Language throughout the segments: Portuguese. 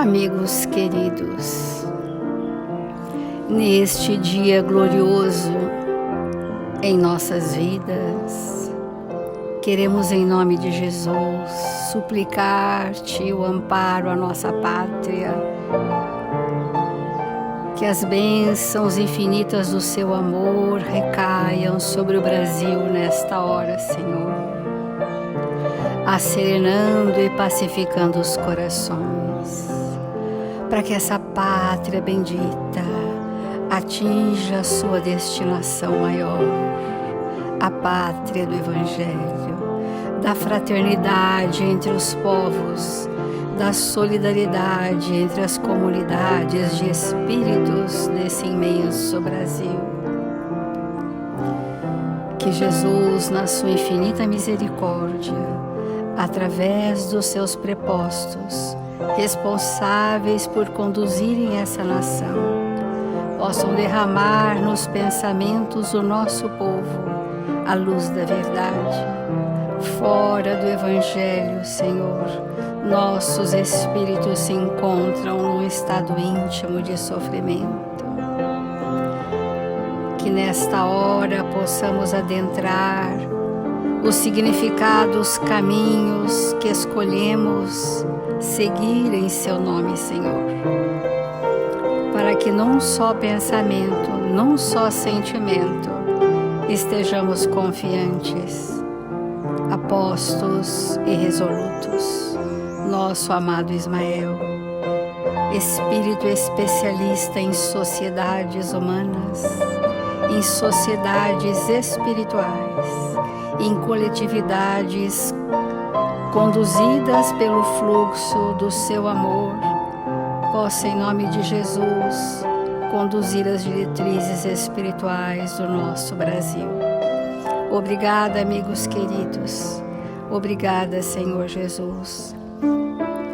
Amigos queridos, neste dia glorioso em nossas vidas, queremos em nome de Jesus suplicar-te o amparo à nossa pátria, que as bênçãos infinitas do seu amor recaiam sobre o Brasil nesta hora, Senhor, acerenando e pacificando os corações, para que essa pátria bendita atinja a sua destinação maior, a pátria do Evangelho, da fraternidade entre os povos, da solidariedade entre as comunidades de espíritos desse imenso Brasil. Que Jesus, na sua infinita misericórdia, através dos seus prepostos, responsáveis por conduzirem essa nação, possam derramar nos pensamentos do nosso povo a luz da verdade. Fora do Evangelho, Senhor, nossos espíritos se encontram num estado íntimo de sofrimento. Que nesta hora possamos adentrar os significados, caminhos que escolhemos seguir em seu nome, Senhor, para que num só pensamento, num só sentimento, estejamos confiantes, apostos e resolutos. Nosso amado Ismael, espírito especialista em sociedades humanas, em sociedades espirituais, em coletividades conduzidas pelo fluxo do seu amor, possa, em nome de Jesus, conduzir as diretrizes espirituais do nosso Brasil. Obrigada, amigos queridos. Obrigada, Senhor Jesus.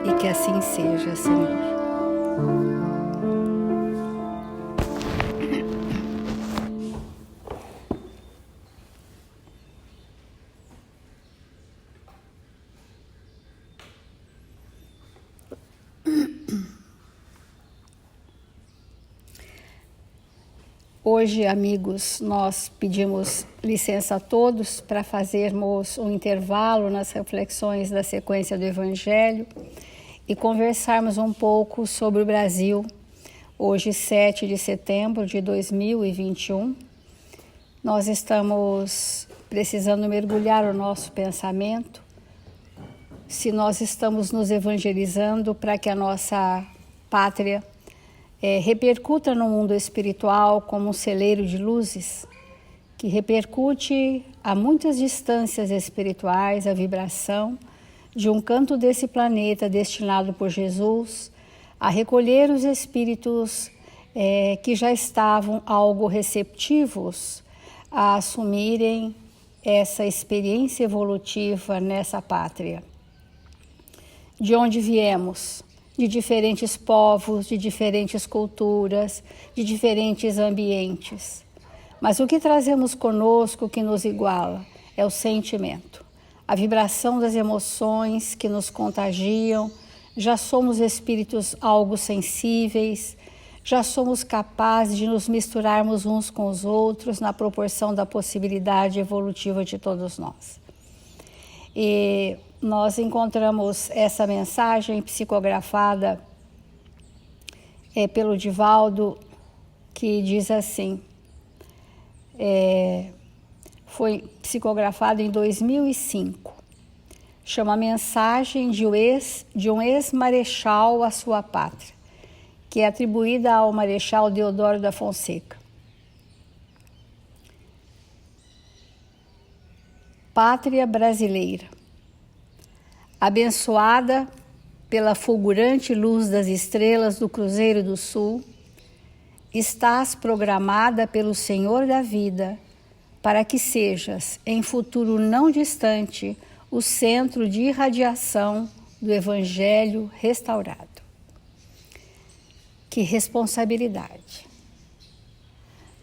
E que assim seja, Senhor. Hoje, amigos, nós pedimos licença a todos para fazermos um intervalo nas reflexões da sequência do Evangelho e conversarmos um pouco sobre o Brasil. Hoje, 7 de setembro de 2021, nós estamos precisando mergulhar o nosso pensamento, se nós estamos nos evangelizando para que a nossa pátria repercuta no mundo espiritual como um celeiro de luzes, que repercute a muitas distâncias espirituais a vibração de um canto desse planeta destinado por Jesus a recolher os espíritos que já estavam algo receptivos a assumirem essa experiência evolutiva nessa pátria. De onde viemos? De diferentes povos, de diferentes culturas, de diferentes ambientes. Mas o que trazemos conosco que nos iguala é o sentimento, a vibração das emoções que nos contagiam. Já somos espíritos algo sensíveis, já somos capazes de nos misturarmos uns com os outros na proporção da possibilidade evolutiva de todos nós. E nós encontramos essa mensagem psicografada pelo Divaldo, que diz assim, foi psicografado em 2005, chama Mensagem de um ex-marechal à sua pátria, que é atribuída ao Marechal Deodoro da Fonseca. Pátria brasileira, abençoada pela fulgurante luz das estrelas do Cruzeiro do Sul, estás programada pelo Senhor da vida para que sejas, em futuro não distante, o centro de irradiação do Evangelho restaurado. Que responsabilidade!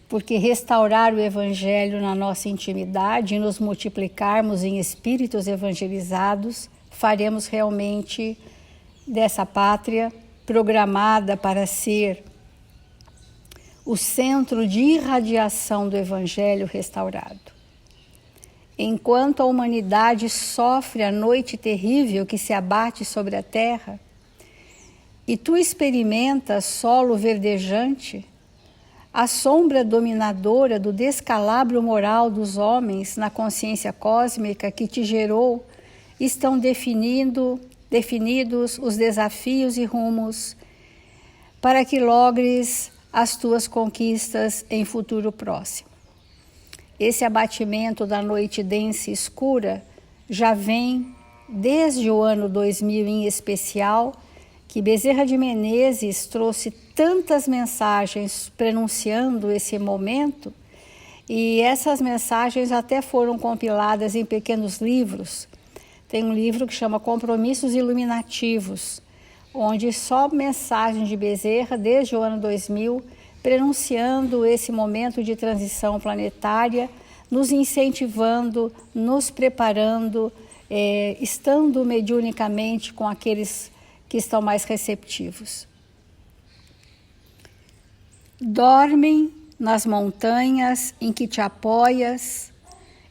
Porque restaurar o Evangelho na nossa intimidade e nos multiplicarmos em espíritos evangelizados, faremos realmente dessa pátria programada para ser o centro de irradiação do Evangelho restaurado. Enquanto a humanidade sofre a noite terrível que se abate sobre a terra, e tu experimentas solo verdejante, a sombra dominadora do descalabro moral dos homens na consciência cósmica que te gerou, estão definidos os desafios e rumos para que logres as tuas conquistas em futuro próximo. Esse abatimento da noite densa e escura já vem desde o ano 2000 em especial, que Bezerra de Menezes trouxe tantas mensagens prenunciando esse momento, e essas mensagens até foram compiladas em pequenos livros. Tem um livro que chama Compromissos Iluminativos, onde só mensagens de Bezerra desde o ano 2000, prenunciando esse momento de transição planetária, nos incentivando, nos preparando, estando mediunicamente com aqueles que estão mais receptivos. Dormem nas montanhas em que te apoias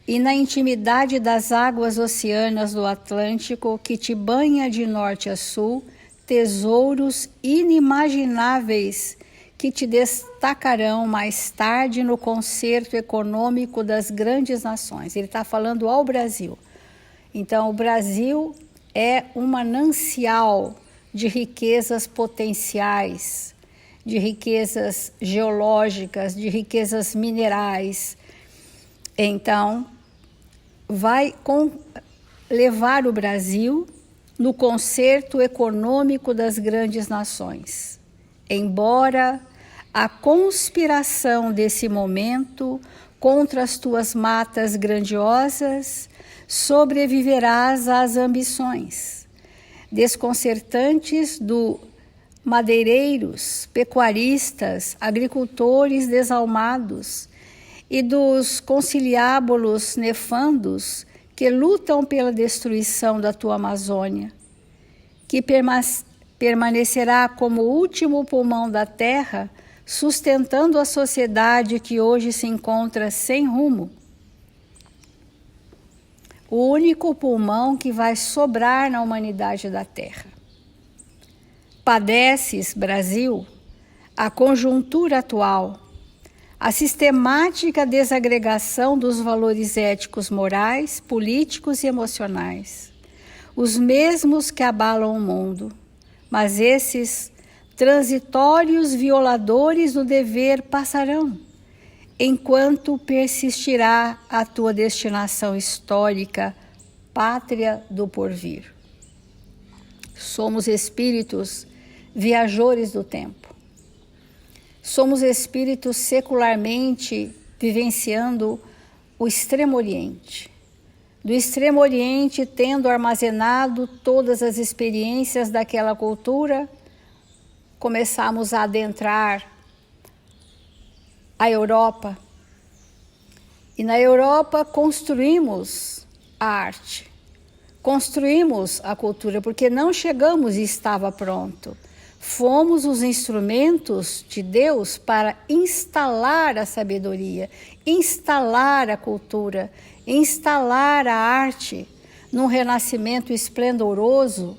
e na intimidade das águas oceanas do Atlântico que te banha de norte a sul, tesouros inimagináveis que te destacarão mais tarde no concerto econômico das grandes nações. Ele está falando ao Brasil. Então, o Brasil é um manancial de riquezas potenciais, de riquezas geológicas, de riquezas minerais. Então, vai levar o Brasil no concerto econômico das grandes nações. Embora a conspiração desse momento contra as tuas matas grandiosas, sobreviverás às ambições desconcertantes do madeireiros, pecuaristas, agricultores desalmados e dos conciliábulos nefandos que lutam pela destruição da tua Amazônia, que permanecerá como o último pulmão da terra, sustentando a sociedade que hoje se encontra sem rumo. O único pulmão que vai sobrar na humanidade da terra. Padeces, Brasil, a conjuntura atual, a sistemática desagregação dos valores éticos, morais, políticos e emocionais, os mesmos que abalam o mundo, mas esses transitórios violadores do dever passarão, enquanto persistirá a tua destinação histórica, pátria do porvir. Somos espíritos viajores do tempo. Somos espíritos secularmente vivenciando o Extremo Oriente. Do Extremo Oriente, tendo armazenado todas as experiências daquela cultura, começamos a adentrar a Europa. E na Europa construímos a arte, construímos a cultura, porque não chegamos e estava pronto. Fomos os instrumentos de Deus para instalar a sabedoria, instalar a cultura, instalar a arte num renascimento esplendoroso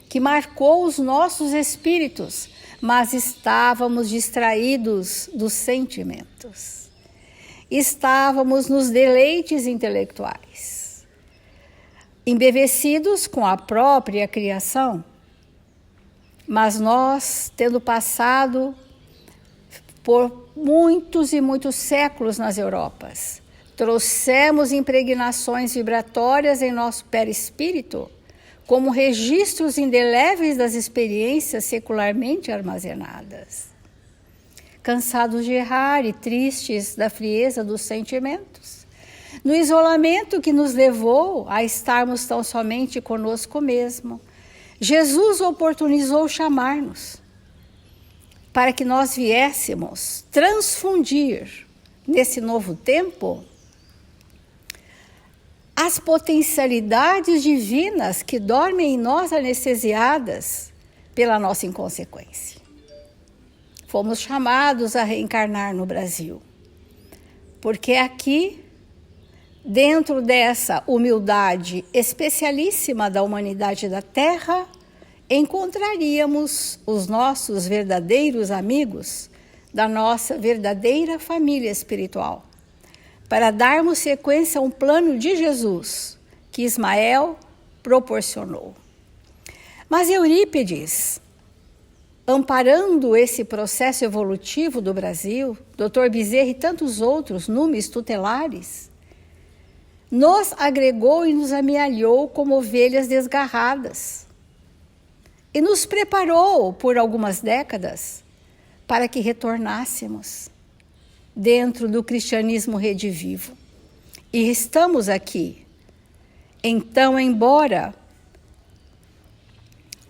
que marcou os nossos espíritos, mas estávamos distraídos dos sentimentos. Estávamos nos deleites intelectuais, embevecidos com a própria criação. Mas nós, tendo passado por muitos e muitos séculos nas Europas, trouxemos impregnações vibratórias em nosso perispírito, como registros indeléveis das experiências secularmente armazenadas. Cansados de errar e tristes da frieza dos sentimentos, no isolamento que nos levou a estarmos tão somente conosco mesmo, Jesus oportunizou chamar-nos para que nós viéssemos transfundir nesse novo tempo as potencialidades divinas que dormem em nós anestesiadas pela nossa inconsequência. Fomos chamados a reencarnar no Brasil, porque aqui, dentro dessa humildade especialíssima da humanidade da Terra, encontraríamos os nossos verdadeiros amigos da nossa verdadeira família espiritual, para darmos sequência a um plano de Jesus que Ismael proporcionou. Mas Eurípides, amparando esse processo evolutivo do Brasil, Dr. Bezerra e tantos outros numes tutelares, nos agregou e nos amealhou como ovelhas desgarradas e nos preparou por algumas décadas para que retornássemos dentro do cristianismo redivivo. E estamos aqui. Então, embora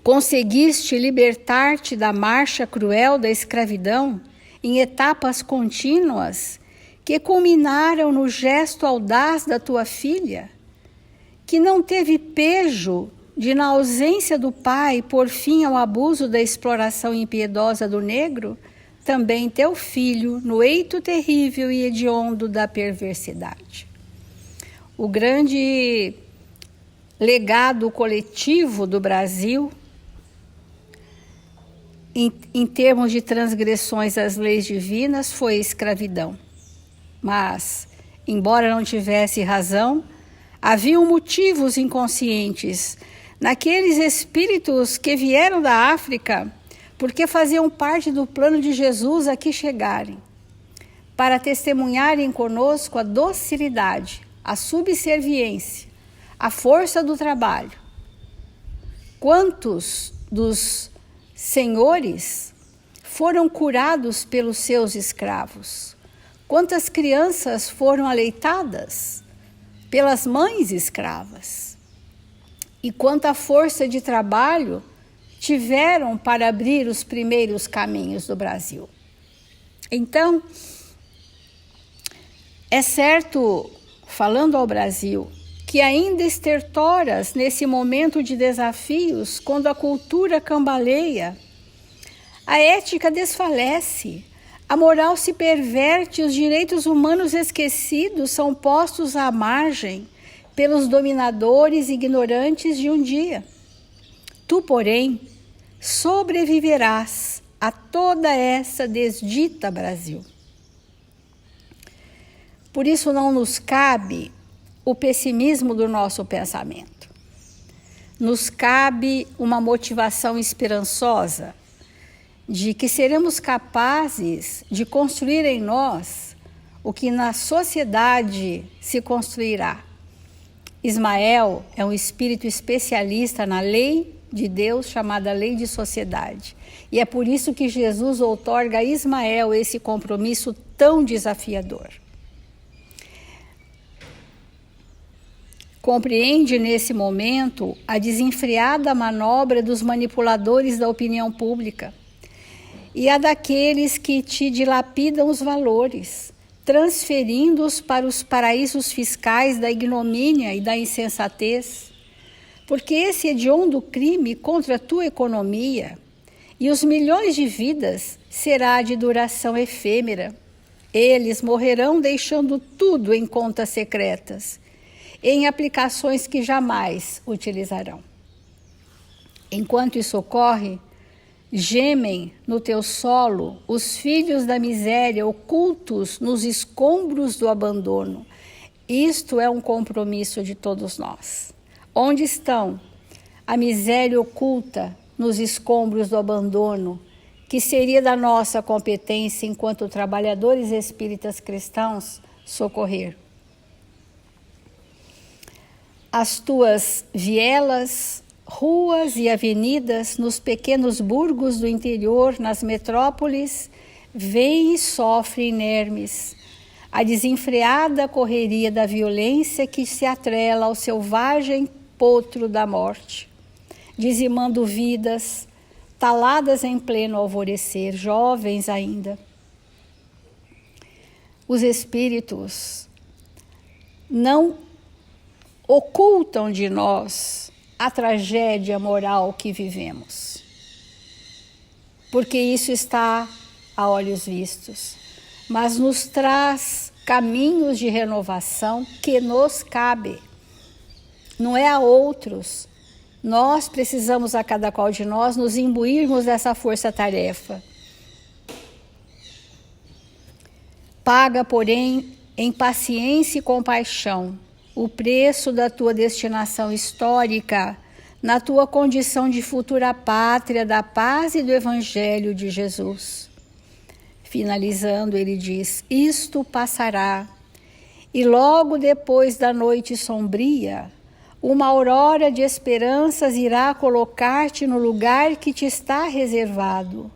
conseguiste libertar-te da marcha cruel da escravidão em etapas contínuas que culminaram no gesto audaz da tua filha, que não teve pejo de, na ausência do pai, pôr fim ao abuso da exploração impiedosa do negro, também teu filho, no eito terrível e hediondo da perversidade. O grande legado coletivo do Brasil, em termos de transgressões às leis divinas, foi a escravidão. Mas, embora não tivesse razão, haviam motivos inconscientes naqueles espíritos que vieram da África, porque faziam parte do plano de Jesus aqui chegarem, para testemunharem conosco a docilidade, a subserviência, a força do trabalho. Quantos dos senhores foram curados pelos seus escravos? Quantas crianças foram aleitadas pelas mães escravas? E quanta força de trabalho tiveram para abrir os primeiros caminhos do Brasil? Então, é certo, falando ao Brasil, que ainda estertoras nesse momento de desafios, quando a cultura cambaleia, a ética desfalece, a moral se perverte, os direitos humanos esquecidos são postos à margem pelos dominadores ignorantes de um dia. Tu, porém, sobreviverás a toda essa desdita Brasil. Por isso não nos cabe o pessimismo do nosso pensamento. Nos cabe uma motivação esperançosa de que seremos capazes de construir em nós o que na sociedade se construirá. Ismael é um espírito especialista na lei de Deus, chamada lei de sociedade. E é por isso que Jesus outorga a Ismael esse compromisso tão desafiador. Compreende nesse momento a desenfreada manobra dos manipuladores da opinião pública e a daqueles que te dilapidam os valores, transferindo-os para os paraísos fiscais da ignomínia e da insensatez, porque esse hediondo crime contra a tua economia e os milhões de vidas será de duração efêmera. Eles morrerão deixando tudo em contas secretas, em aplicações que jamais utilizarão. Enquanto isso ocorre, gemem no teu solo os filhos da miséria ocultos nos escombros do abandono. Isto é um compromisso de todos nós. Onde estão a miséria oculta nos escombros do abandono, que seria da nossa competência enquanto trabalhadores espíritas cristãos socorrer? As tuas vielas, ruas e avenidas nos pequenos burgos do interior, nas metrópoles, vêm e sofrem inermes a desenfreada correria da violência que se atrela ao selvagem potro da morte, dizimando vidas, taladas em pleno alvorecer, jovens ainda. Os espíritos não ocultam de nós a tragédia moral que vivemos. porque isso está a olhos vistos, mas nos traz caminhos de renovação que nos cabe. Não é a outros. Nós precisamos, a cada qual de nós, nos imbuirmos dessa força-tarefa. Paga, porém, em paciência e compaixão, o preço da tua destinação histórica, na tua condição de futura pátria da paz e do Evangelho de Jesus. Finalizando, ele diz: isto passará, e logo depois da noite sombria, uma aurora de esperanças irá colocar-te no lugar que te está reservado,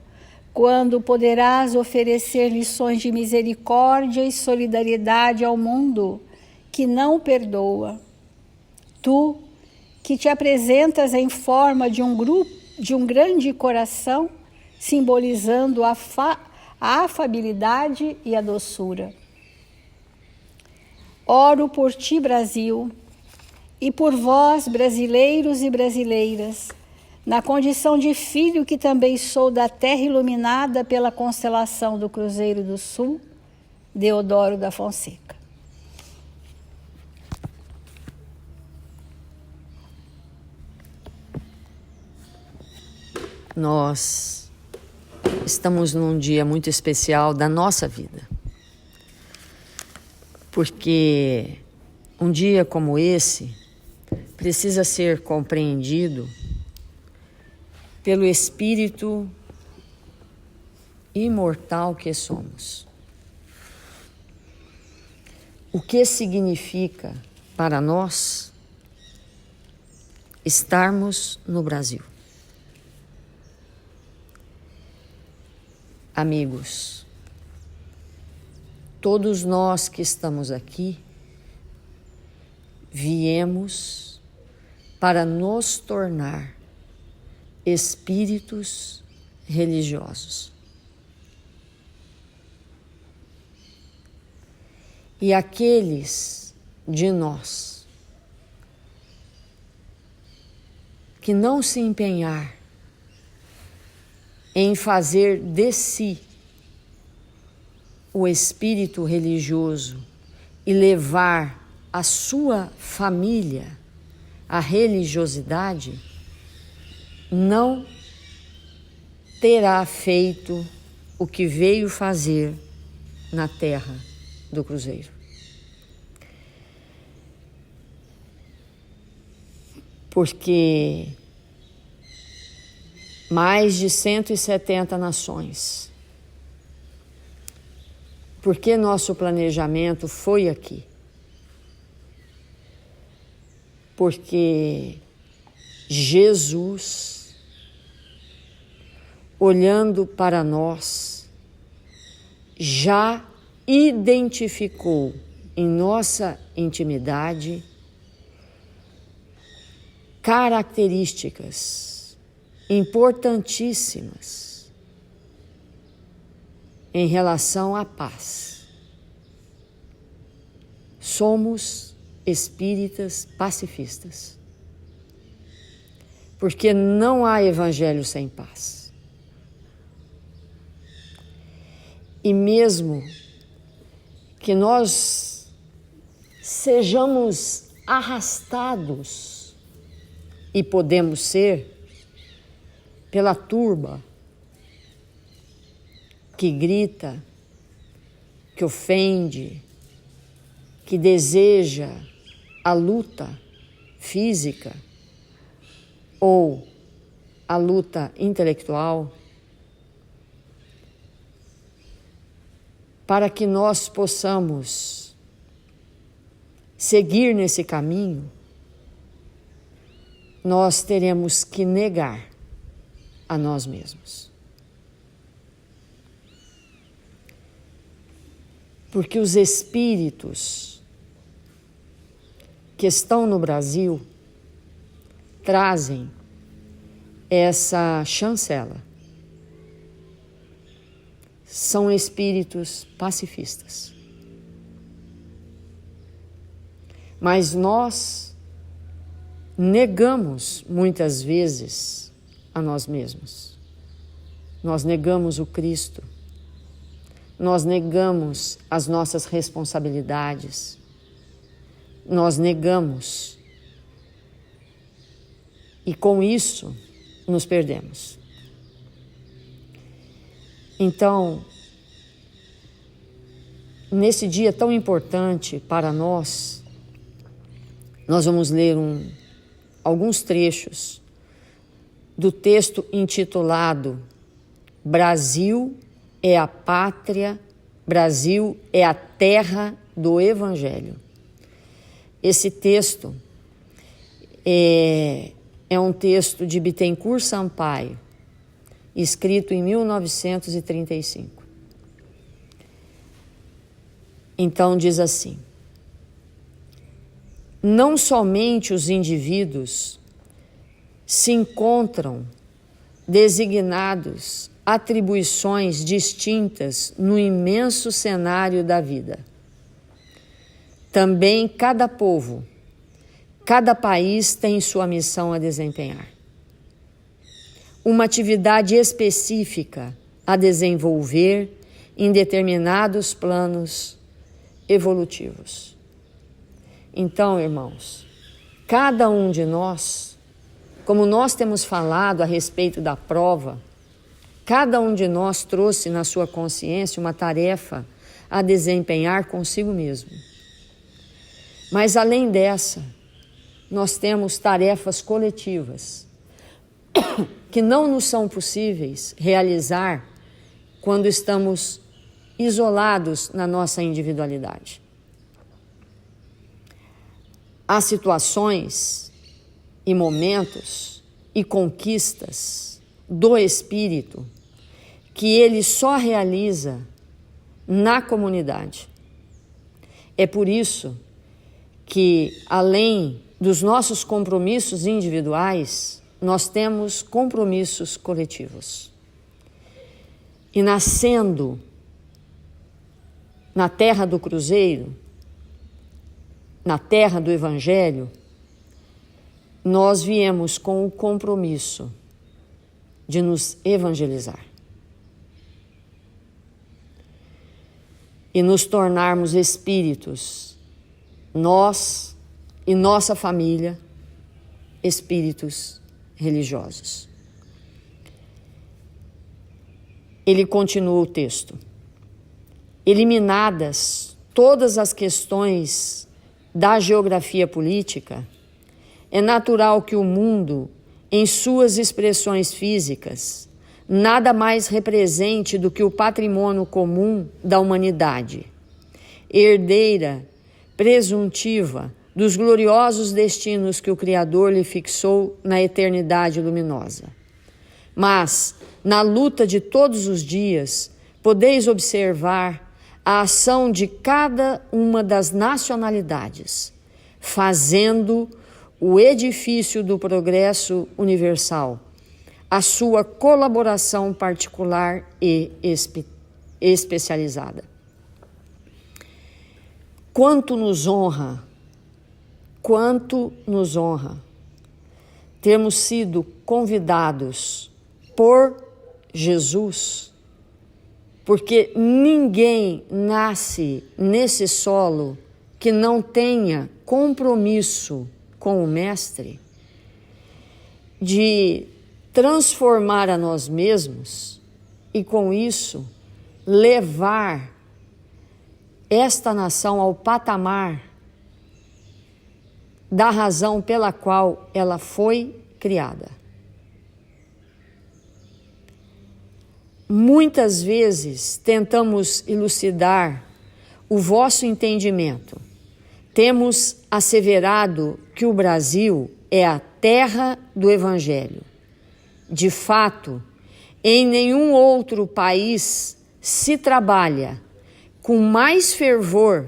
quando poderás oferecer lições de misericórdia e solidariedade ao mundo que não perdoa. Tu, que te apresentas em forma de um grande coração, simbolizando a afabilidade e a doçura. Oro por ti, Brasil, e por vós, brasileiros e brasileiras, na condição de filho que também sou da terra iluminada pela constelação do Cruzeiro do Sul, Deodoro da Fonseca. Nós estamos num dia muito especial da nossa vida, porque um dia como esse precisa ser compreendido pelo espírito imortal que somos. O que significa para nós estarmos no Brasil? Amigos, todos nós que estamos aqui viemos para nos tornar espíritos religiosos. E aqueles de nós que não se empenhar em fazer de si o espírito religioso e levar a sua família à religiosidade, não terá feito o que veio fazer na terra do Cruzeiro. Porque mais de 170 nações. Porque nosso planejamento foi aqui. Porque Jesus, olhando para nós, já identificou em nossa intimidade características importantíssimas em relação à paz. Somos espíritas pacifistas, porque não há evangelho sem paz. E mesmo que nós sejamos arrastados, e podemos ser, pela turba que grita, que ofende, que deseja a luta física ou a luta intelectual, para que nós possamos seguir nesse caminho, nós teremos que negar a nós mesmos. Porque os espíritos que estão no Brasil trazem essa chancela. São espíritos pacifistas. Mas nós negamos muitas vezes a nós mesmos. nós negamos o Cristo, nós negamos as nossas responsabilidades, nós negamos. E com isso, nos perdemos. Então, nesse dia tão importante para nós, nós vamos ler alguns trechos do texto intitulado Brasil é a pátria, Brasil é a terra do Evangelho. Esse texto é um texto de Bittencourt Sampaio, escrito em 1935. Então diz assim: não somente os indivíduos se encontram designados atribuições distintas no imenso cenário da vida. Também cada povo, cada país tem sua missão a desempenhar. Uma atividade específica a desenvolver em determinados planos evolutivos. Então, irmãos, cada um de nós, como nós temos falado a respeito da prova, cada um de nós trouxe na sua consciência uma tarefa a desempenhar consigo mesmo. Mas além dessa, nós temos tarefas coletivas que não nos são possíveis realizar quando estamos isolados na nossa individualidade. Há situações e momentos e conquistas do espírito que ele só realiza na comunidade. É por isso que, além dos nossos compromissos individuais, nós temos compromissos coletivos. E nascendo na terra do Cruzeiro, na terra do Evangelho, nós viemos com o compromisso de nos evangelizar e nos tornarmos espíritos, nós e nossa família, espíritos religiosos. Ele continua o texto. Eliminadas todas as questões da geografia política, é natural que o mundo, em suas expressões físicas, nada mais represente do que o patrimônio comum da humanidade, herdeira presuntiva dos gloriosos destinos que o Criador lhe fixou na eternidade luminosa. Mas, na luta de todos os dias, podeis observar a ação de cada uma das nacionalidades, fazendo o edifício do progresso universal, a sua colaboração particular e especializada. Quanto nos honra termos sido convidados por Jesus, porque ninguém nasce nesse solo que não tenha compromisso com o Mestre de transformar a nós mesmos e, com isso, levar esta nação ao patamar da razão pela qual ela foi criada. Muitas vezes tentamos elucidar o vosso entendimento. Temos asseverado que o Brasil é a terra do Evangelho. De fato, em nenhum outro país se trabalha com mais fervor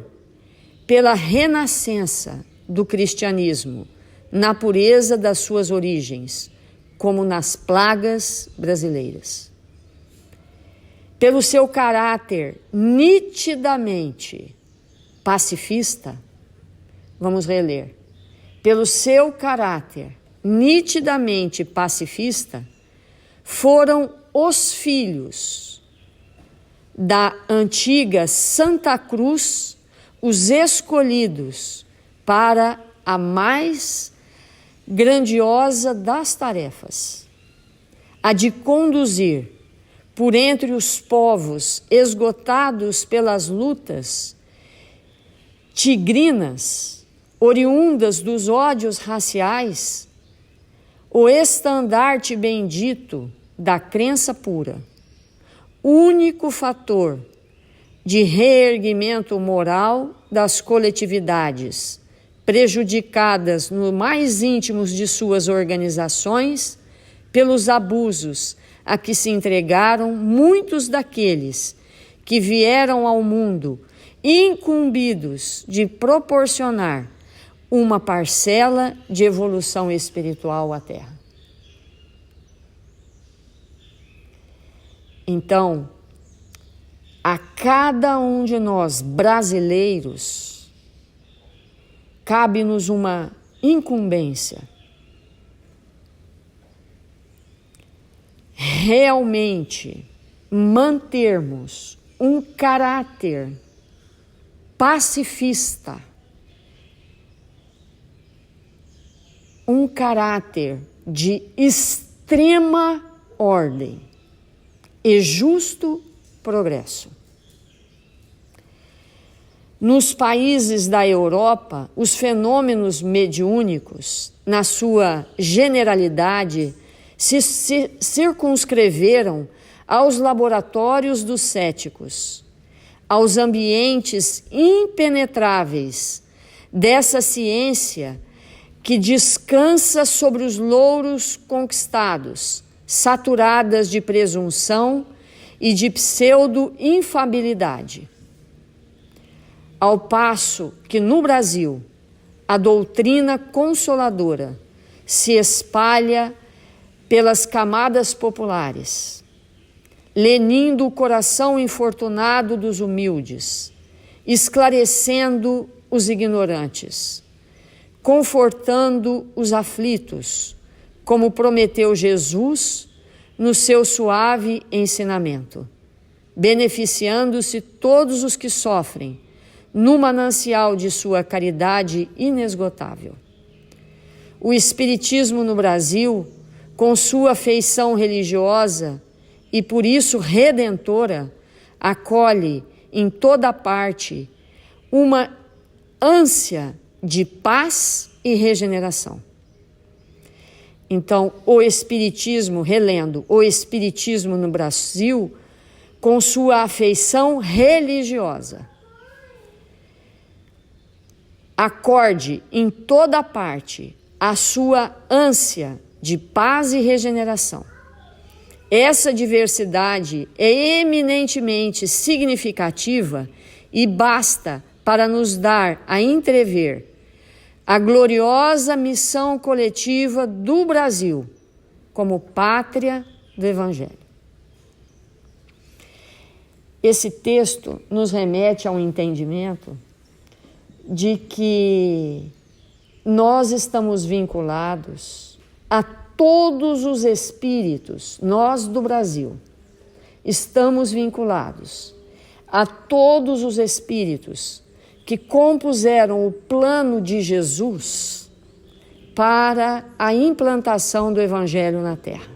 pela renascença do cristianismo, na pureza das suas origens, como nas plagas brasileiras. Pelo seu caráter nitidamente pacifista, vamos reler. Pelo seu caráter nitidamente pacifista, foram os filhos da antiga Santa Cruz, os escolhidos para a mais grandiosa das tarefas, a de conduzir por entre os povos esgotados pelas lutas tigrinas, oriundas dos ódios raciais, o estandarte bendito da crença pura, único fator de reerguimento moral das coletividades prejudicadas no mais íntimos de suas organizações pelos abusos a que se entregaram muitos daqueles que vieram ao mundo incumbidos de proporcionar uma parcela de evolução espiritual à Terra. Então, a cada um de nós brasileiros, cabe-nos uma incumbência. Realmente mantermos um caráter pacifista, um caráter de extrema ordem e justo progresso. Nos países da Europa, os fenômenos mediúnicos, na sua generalidade, se circunscreveram aos laboratórios dos céticos, aos ambientes impenetráveis dessa ciência que descansa sobre os louros conquistados, saturadas de presunção e de pseudo-infabilidade. Ao passo que no Brasil a doutrina consoladora se espalha pelas camadas populares, lenindo o coração infortunado dos humildes, esclarecendo os ignorantes, confortando os aflitos, como prometeu Jesus no seu suave ensinamento, beneficiando-se todos os que sofrem no manancial de sua caridade inesgotável. O Espiritismo no Brasil, com sua feição religiosa e por isso redentora, acolhe em toda parte uma ânsia de paz e regeneração. Então, o Espiritismo, relendo, o Espiritismo no Brasil, com sua afeição religiosa, acorde em toda parte a sua ânsia de paz e regeneração. Essa diversidade é eminentemente significativa e basta para nos dar a entrever a gloriosa missão coletiva do Brasil como pátria do Evangelho. Esse texto nos remete a um entendimento de que nós estamos vinculados a todos os espíritos, nós do Brasil, estamos vinculados a todos os espíritos que compuseram o plano de Jesus para a implantação do Evangelho na Terra.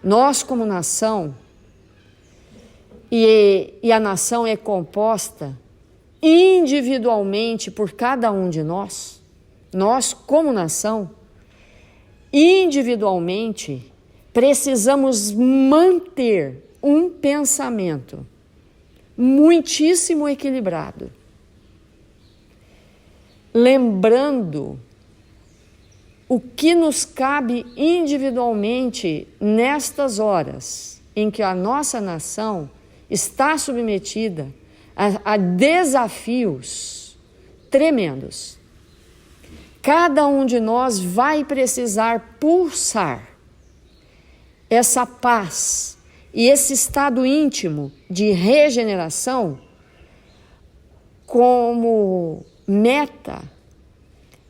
Nós, como nação, e a nação é composta individualmente por cada um de nós, como nação, individualmente, precisamos manter um pensamento muitíssimo equilibrado, lembrando o que nos cabe individualmente nestas horas em que a nossa nação está submetida a desafios tremendos. Cada um de nós vai precisar pulsar essa paz e esse estado íntimo de regeneração como meta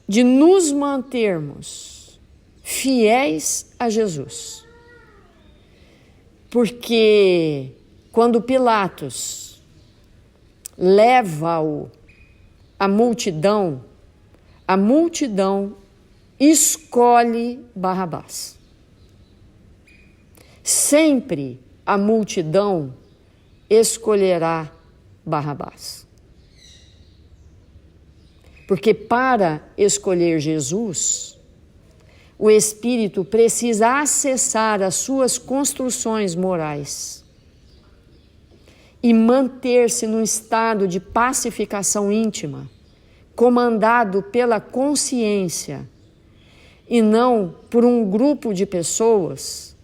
de nos mantermos fiéis a Jesus. Porque quando Pilatos leva-o à multidão, a multidão escolhe Barrabás. Sempre a multidão escolherá Barrabás. Porque para escolher Jesus, o Espírito precisa acessar as suas construções morais e manter-se num estado de pacificação íntima, comandado pela consciência e não por um grupo de pessoas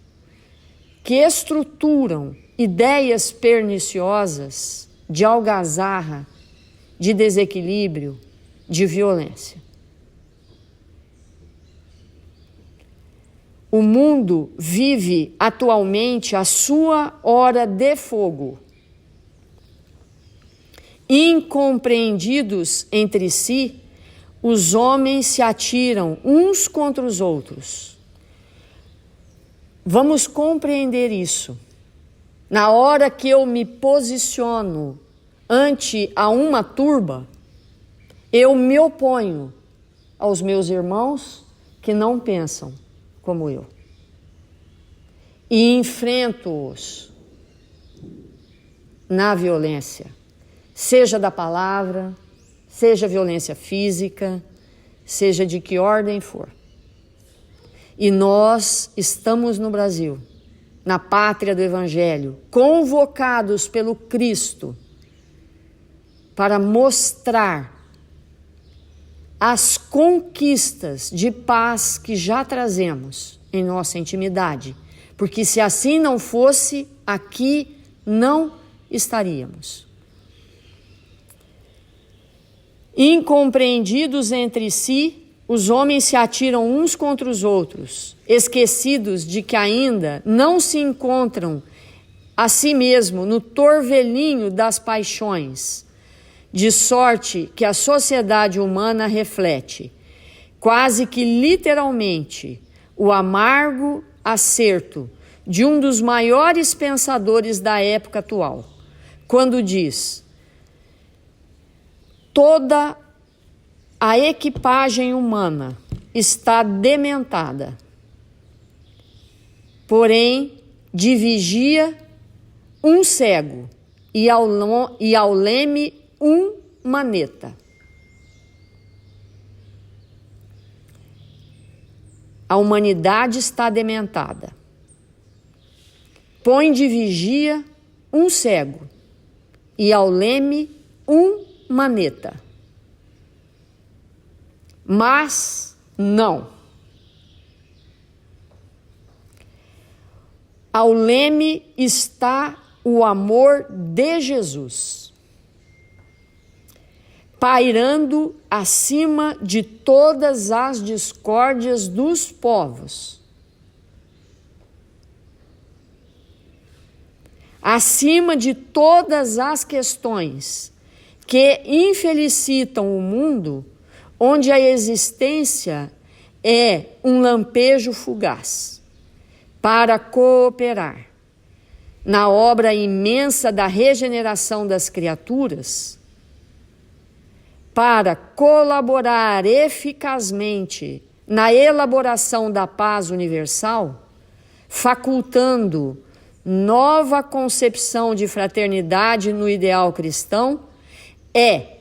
que estruturam ideias perniciosas de algazarra, de desequilíbrio, de violência. O mundo vive atualmente a sua hora de fogo. Incompreendidos entre si, os homens se atiram uns contra os outros. Vamos compreender isso. Na hora que eu me posiciono ante a uma turba, eu me oponho aos meus irmãos que não pensam como eu. E enfrento-os na violência, seja da palavra, seja violência física, seja de que ordem for. E nós estamos no Brasil, na pátria do Evangelho, convocados pelo Cristo para mostrar as conquistas de paz que já trazemos em nossa intimidade, porque se assim não fosse, aqui não estaríamos. Incompreendidos entre si, os homens se atiram uns contra os outros, esquecidos de que ainda não se encontram a si mesmo no torvelinho das paixões, de sorte que a sociedade humana reflete, quase que literalmente, o amargo acerto de um dos maiores pensadores da época atual, quando diz: toda a equipagem humana está dementada, porém de vigia um cego e ao leme um maneta. A humanidade está dementada. Põe de vigia um cego e ao leme um maneta. Mas não. Ao leme está o amor de Jesus, pairando acima de todas as discórdias dos povos, acima de todas as questões que infelicitam o mundo, onde a existência é um lampejo fugaz, para cooperar na obra imensa da regeneração das criaturas, para colaborar eficazmente na elaboração da paz universal, facultando nova concepção de fraternidade no ideal cristão, é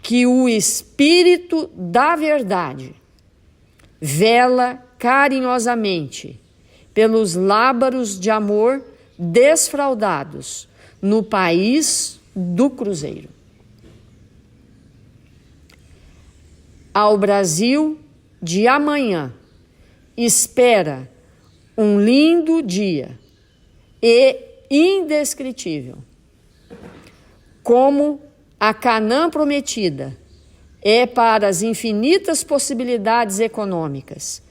que o Espírito da Verdade vela carinhosamente pelos lábaros de amor desfraldados no país do Cruzeiro. Ao Brasil de amanhã espera um lindo dia e indescritível, como a Canaã prometida é para as infinitas possibilidades econômicas,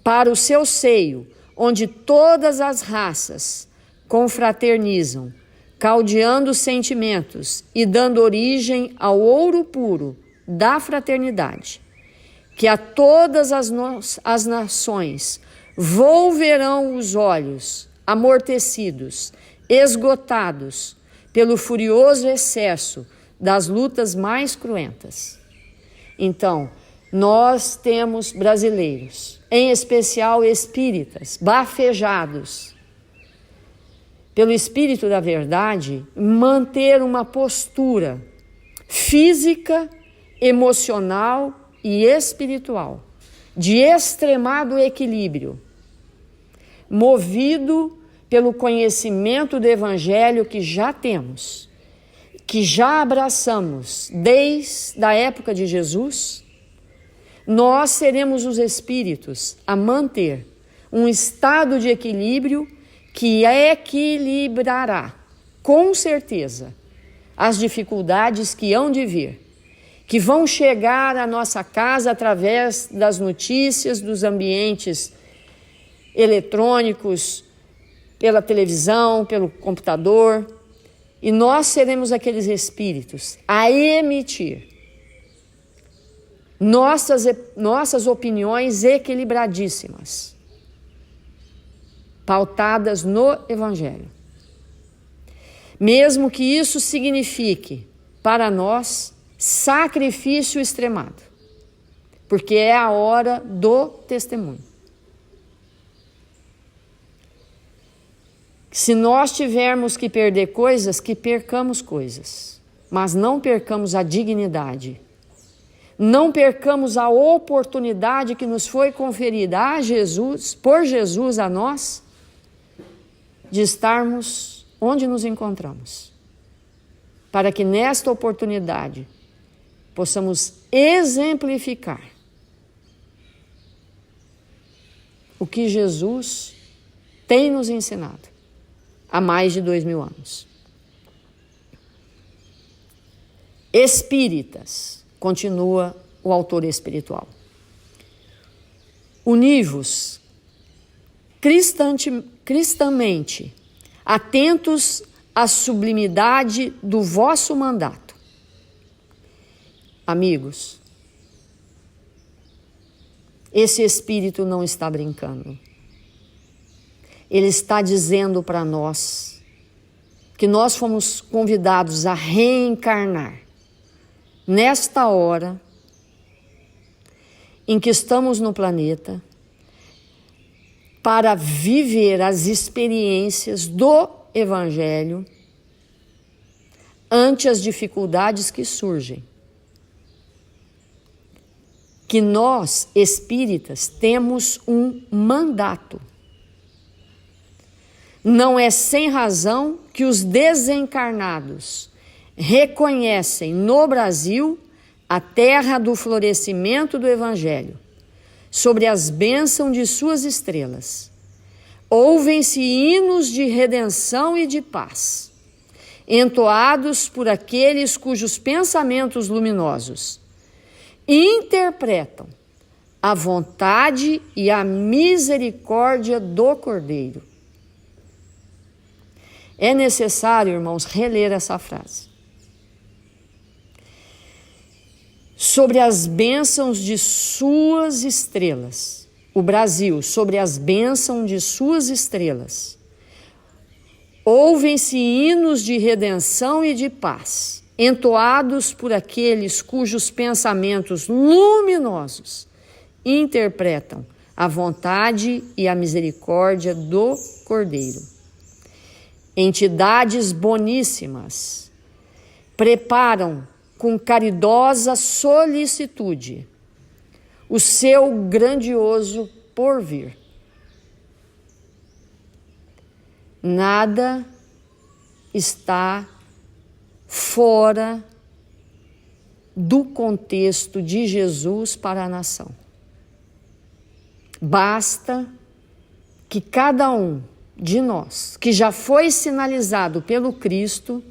para o seu seio, onde todas as raças confraternizam, caldeando sentimentos e dando origem ao ouro puro da fraternidade, que a todas as nações volverão os olhos amortecidos, esgotados pelo furioso excesso das lutas mais cruentas. Então, nós temos brasileiros, em especial espíritas, bafejados pelo Espírito da Verdade, manter uma postura física, emocional e espiritual de extremado equilíbrio, movido pelo conhecimento do Evangelho que já temos, que já abraçamos desde a época de Jesus. Nós seremos os espíritos a manter um estado de equilíbrio que equilibrará, com certeza, as dificuldades que hão de vir, que vão chegar à nossa casa através das notícias, dos ambientes eletrônicos, pela televisão, pelo computador, e nós seremos aqueles espíritos a emitir nossas opiniões equilibradíssimas, pautadas no Evangelho. Mesmo que isso signifique, para nós, sacrifício extremado, porque é a hora do testemunho. Se nós tivermos que perder coisas, que percamos coisas, mas não percamos a dignidade, não percamos a oportunidade que nos foi conferida a Jesus, por Jesus a nós, de estarmos onde nos encontramos, para que nesta oportunidade possamos exemplificar o que Jesus tem nos ensinado há mais de 2000 anos. Espíritas, continua o autor espiritual. Univos cristamente atentos à sublimidade do vosso mandato. Amigos, esse Espírito não está brincando. Ele está dizendo para nós que nós fomos convidados a reencarnar nesta hora em que estamos no planeta para viver as experiências do Evangelho ante as dificuldades que surgem. Que nós, espíritas, temos um mandato. Não é sem razão que os desencarnados reconhecem no Brasil a terra do florescimento do Evangelho, sobre as bênçãos de suas estrelas. Ouvem-se hinos de redenção e de paz, entoados por aqueles cujos pensamentos luminosos interpretam a vontade e a misericórdia do Cordeiro. É necessário, irmãos, reler essa frase. Sobre as bênçãos de suas estrelas, o Brasil, sobre as bênçãos de suas estrelas, ouvem-se hinos de redenção e de paz, entoados por aqueles cujos pensamentos luminosos interpretam a vontade e a misericórdia do Cordeiro. Entidades boníssimas preparam com caridosa solicitude o seu grandioso porvir. Nada está fora do contexto de Jesus para a nação. Basta que cada um de nós, que já foi sinalizado pelo Cristo,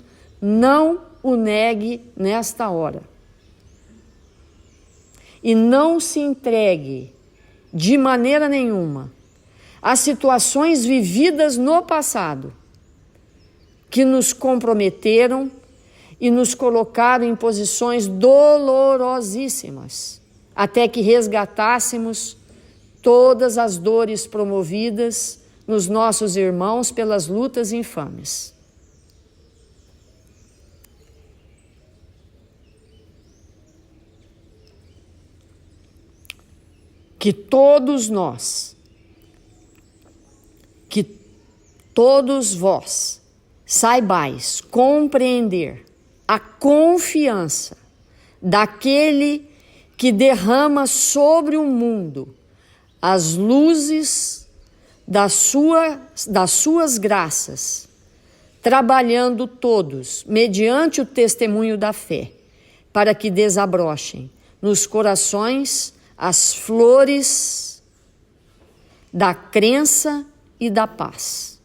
não o negue nesta hora. E não se entregue de maneira nenhuma às situações vividas no passado, que nos comprometeram e nos colocaram em posições dolorosíssimas, até que resgatássemos todas as dores promovidas nos nossos irmãos pelas lutas infames. Que todos nós, que todos vós saibais compreender a confiança daquele que derrama sobre o mundo as luzes das suas graças, trabalhando todos mediante o testemunho da fé, para que desabrochem nos corações as flores da crença e da paz,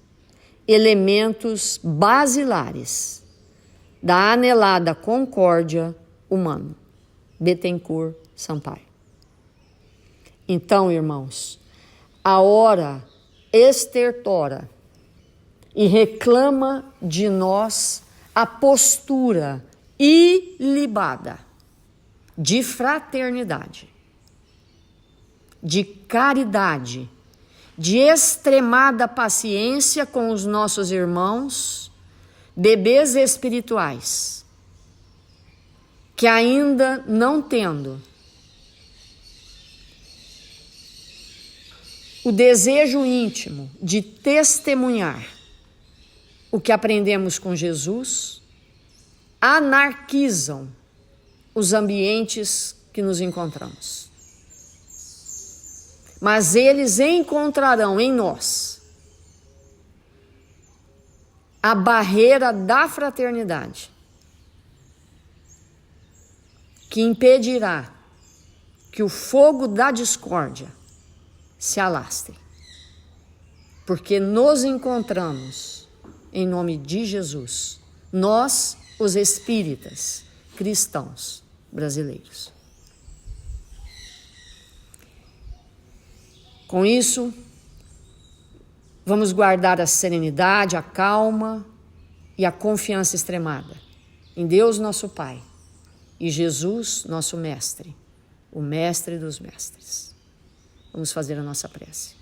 elementos basilares da anelada concórdia humana. Bettencourt Sampaio. Então, irmãos, a hora estertora e reclama de nós a postura ilibada de fraternidade, de caridade, de extremada paciência com os nossos irmãos, bebês espirituais, que ainda não tendo o desejo íntimo de testemunhar o que aprendemos com Jesus, anarquizam os ambientes que nos encontramos. Mas eles encontrarão em nós a barreira da fraternidade, que impedirá que o fogo da discórdia se alastre, porque nos encontramos em nome de Jesus, nós, os espíritas cristãos brasileiros. Com isso, vamos guardar a serenidade, a calma e a confiança extremada em Deus, nosso Pai, e Jesus, nosso Mestre, o Mestre dos Mestres. Vamos fazer a nossa prece.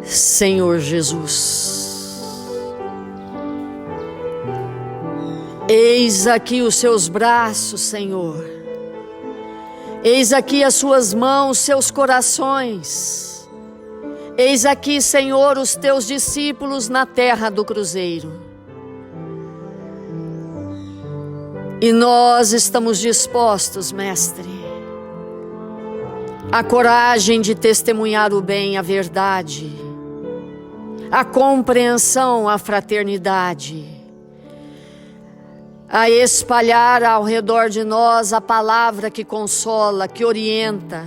Senhor Jesus, eis aqui os seus braços, Senhor. Eis aqui as suas mãos, seus corações. Eis aqui, Senhor, os teus discípulos na terra do Cruzeiro. E nós estamos dispostos, Mestre, a coragem de testemunhar o bem, a verdade, a compreensão, a fraternidade, a espalhar ao redor de nós a palavra que consola, que orienta,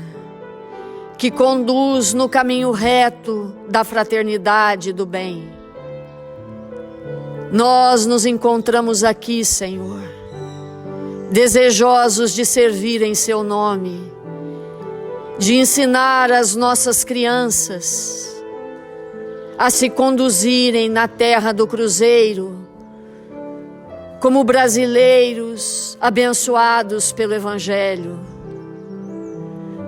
que conduz no caminho reto da fraternidade e do bem. Nós nos encontramos aqui, Senhor, desejosos de servir em Seu nome, de ensinar as nossas crianças a se conduzirem na terra do Cruzeiro, como brasileiros abençoados pelo Evangelho.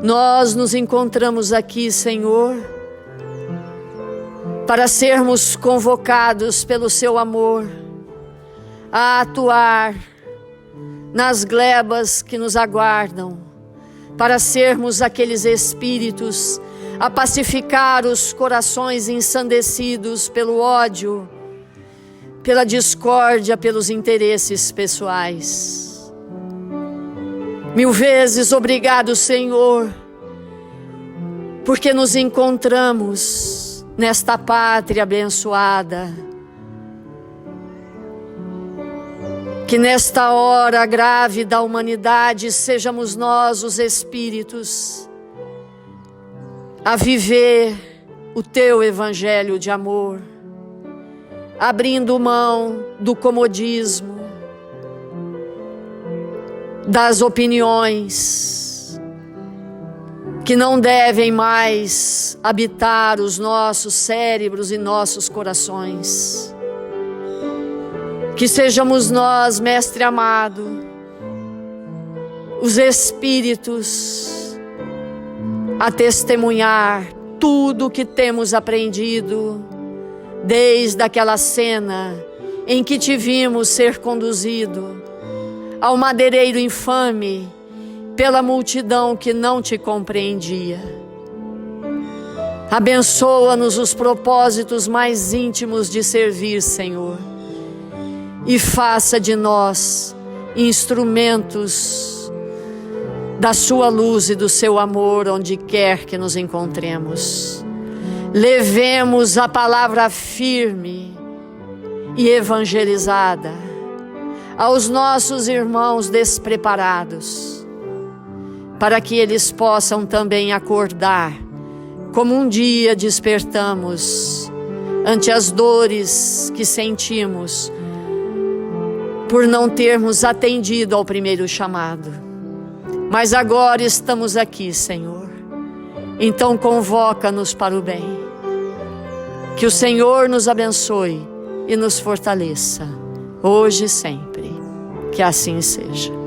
Nós nos encontramos aqui, Senhor, para sermos convocados pelo Seu amor a atuar nas glebas que nos aguardam, para sermos aqueles espíritos a pacificar os corações ensandecidos pelo ódio, pela discórdia, pelos interesses pessoais. Mil vezes obrigado, Senhor, porque nos encontramos nesta pátria abençoada. Que nesta hora grave da humanidade sejamos nós, os espíritos, a viver o Teu Evangelho de amor, abrindo mão do comodismo, das opiniões, que não devem mais habitar os nossos cérebros e nossos corações. Que sejamos nós, Mestre amado, os espíritos a testemunhar tudo o que temos aprendido desde aquela cena em que te vimos ser conduzido ao madeireiro infame pela multidão que não te compreendia. Abençoa-nos os propósitos mais íntimos de servir, Senhor, e faça de nós instrumentos da sua luz e do seu amor onde quer que nos encontremos. Levemos a palavra firme e evangelizada aos nossos irmãos despreparados, para que eles possam também acordar, como um dia despertamos ante as dores que sentimos por não termos atendido ao primeiro chamado. Mas agora estamos aqui, Senhor. Então convoca-nos para o bem. Que o Senhor nos abençoe e nos fortaleça, hoje e sempre. Que assim seja.